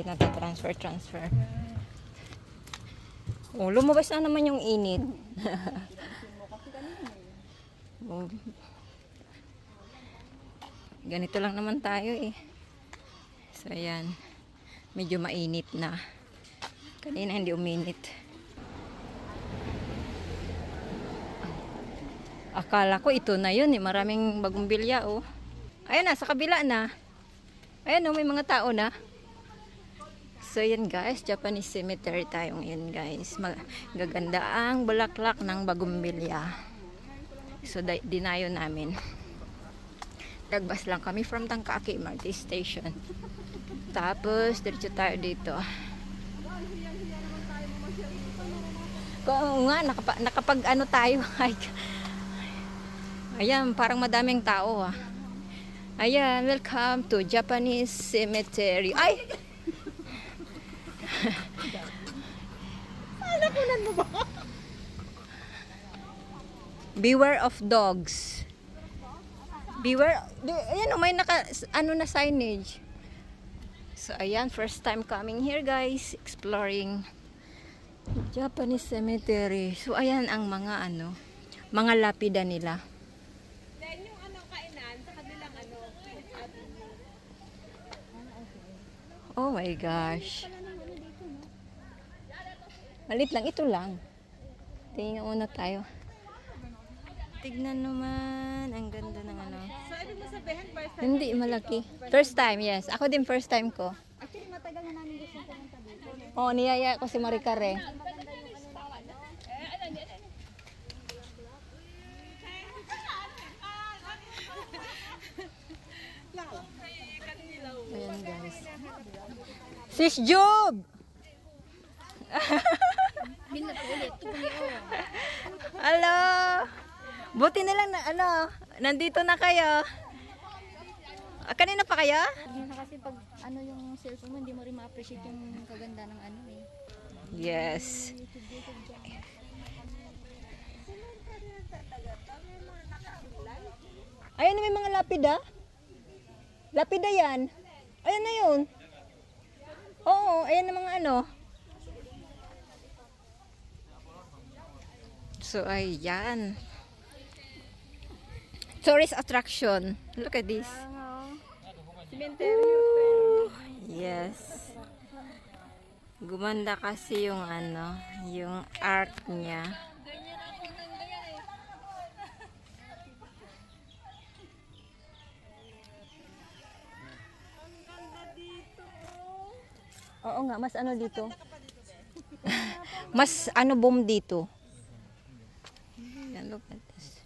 hindi nata-transfer. Oh, lumabas na naman yung init. Oh. Ganito lang naman tayo eh. So, ayan. Medyo mainit na. Kanina hindi uminit. Akala ko ito na yun eh. Maraming bagumbilya oh. Ayun na, sa kabila na. Ayun oh, may mga tao na. So yan guys, Japanese cemetery tayo ngayon guys. Gaganda ang bulaklak ng bagumbilya. So dinayo namin. Nagbas lang kami from Tangkaki MRT Station. Tapos diretso tayo dito. Kung nga, nakapag ano tayo. Ayan, parang madaming tao ah. Ayan, welcome to Japanese cemetery. Ay! Nakunan mo ba? Beware of dogs. Beware. Ayan, may ano na signage. So, ayan, first time coming here guys. Exploring Japanese cemetery. So, ayan ang mga ano, mga lapida nila. Oh my gosh. Malit lang, ito lang. Tingnan muna tayo. Tignan naman, ang ganda ng ano. So, ibig mo sabihin, first time? Hindi, malaki. First time, yes. Ako din first time ko. Actually, matagal na namin gusto pumunta dito. Oh, niyaya ko si Maricare. Ayan guys. Sis Job! Hello! Buti na lang na ano, nandito na kayo. Kanina pa kayo? Hindi na kasi pag ano yung cellphone mo, hindi mo rin ma-appreciate yung kaganda ng ano eh. Yes. Ayun na may mga lapida. Lapida yan. Ayan na yun. Oo, ayan na mga ano. So, ayan. Tourist attraction. Look at this. Ooh, yes. Gumanda kasi yung ano, yung art niya. Oo nga, mas ano dito? Mas ano boom dito. Yan, look at this.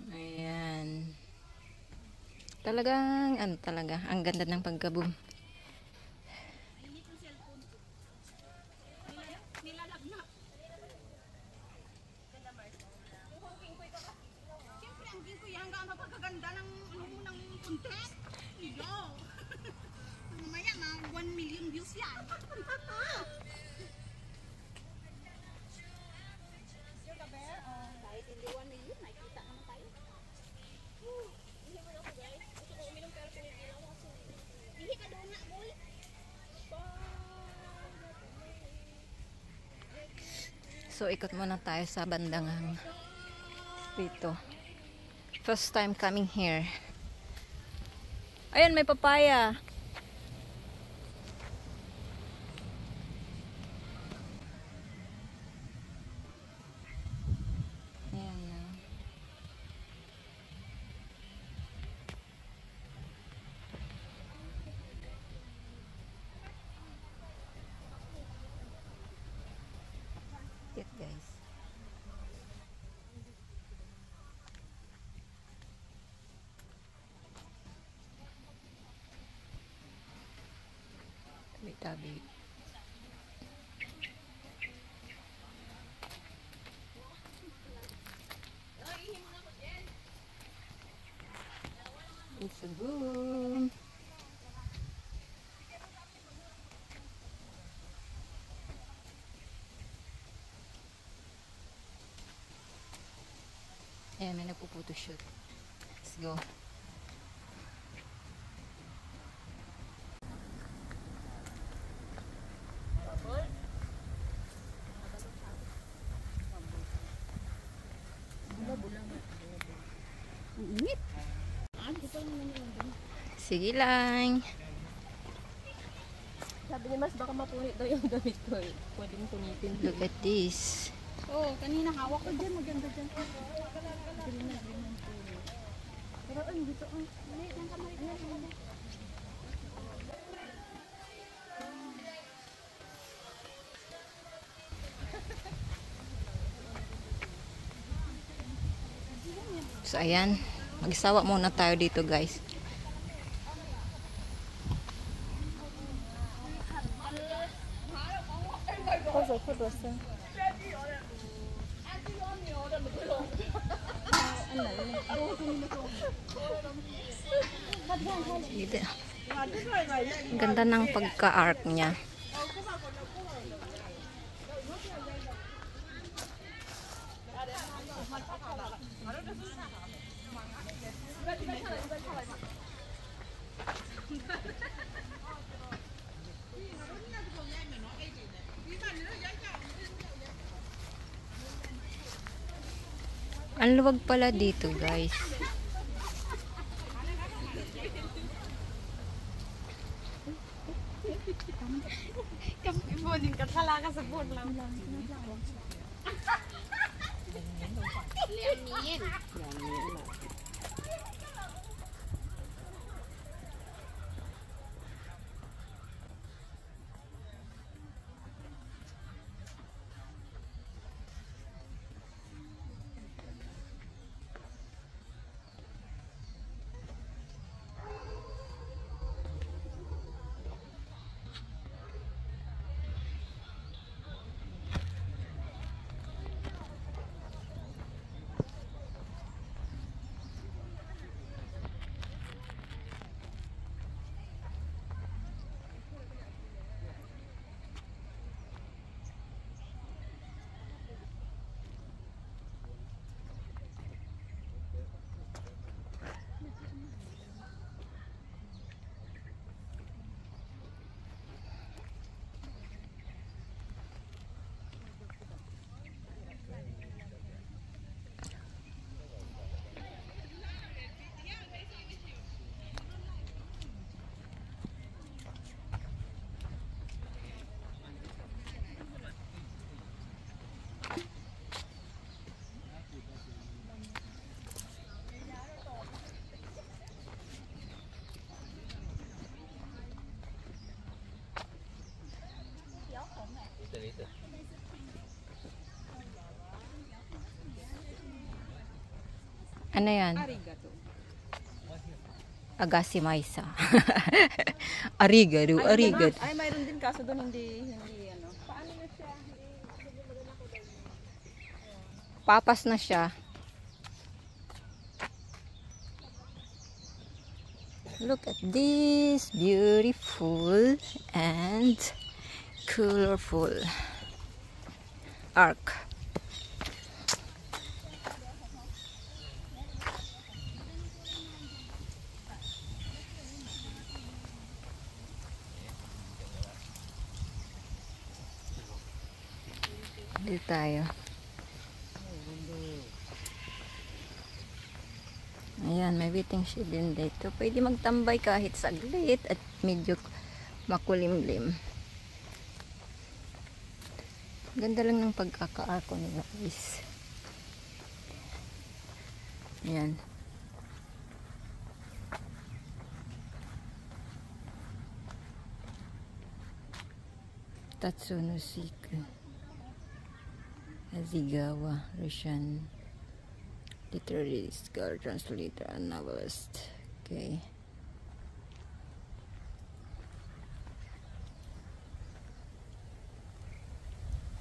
Ayan. Talagang, ano talaga, ang ganda ng pagka-boom. Ganda ng ano mo ng content. Iyo. Mamaya na 1 million views yan. Yung gabi, kahit hindi 1 million, nakikita naman tayo. Hindi mo ako guys. Gusto ko uminom pero pinigil ako kasi. Hindi ka doon na, boy. So, ikot muna tayo sa bandang dito. First time coming here. Ayan, may papaya. Ayan na. Cute guys. Tabi-tabi. It's a boom. Ayan, may nagpo-photoshoot. Let's go. Init. Sige lang. Sabi ni Mas, baka mapunit daw yung damit ko eh. Pwedeng punitin. Look at this. Oo, kanina hawak ko dyan. Maganda dyan. Pero ay, dito ang maliit ng kamay. So, ayan. Magsawa muna tayo dito, guys. Dito. Ang ganda ng pagka-arc niya. Ang luwag pala dito, guys. Ibunin ka talaga sa phone lang. Leonin. Ano yan? Arigato. Agassi Maisa. Arigato, arigato. Ay, mayroon din kaso doon hindi ano. Paano na siya? Papas na siya. Look at this beautiful and colorful arc. Dito tayo. Ayan, may waiting shed din dito. Pwede magtambay kahit saglit at medyo makulimlim. Ganda lang ng pagkaka-arko nila, guys. Ayan. Tatsunoshiku Azigawa, Russian literary scholar, translator, and novelist. Okay.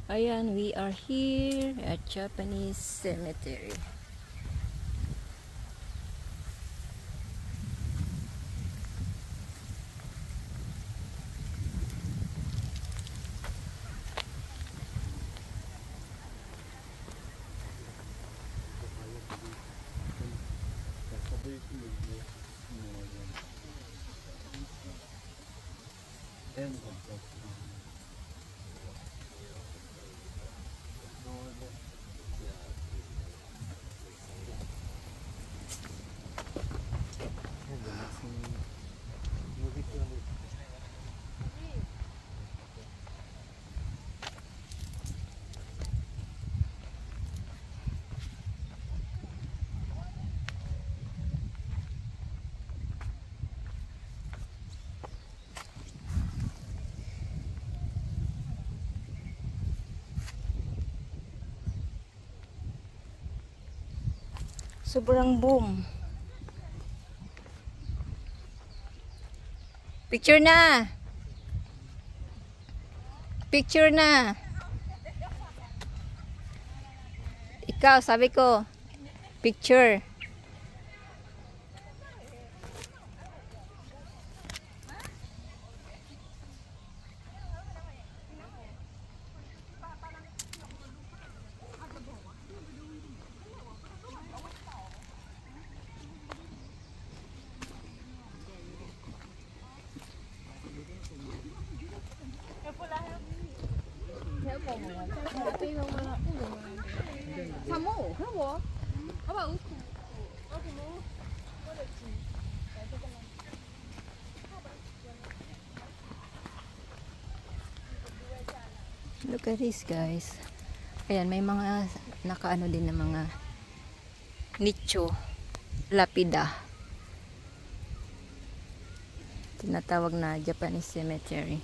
Ayan, we are here at Japanese cemetery. Sobrang boom. Picture na. Picture na. Ikaw, sabi ko. Picture. Look at this, guys. Ayan, may mga nakaano din na mga nicho, lapida. Tinatawag na Japanese cemetery.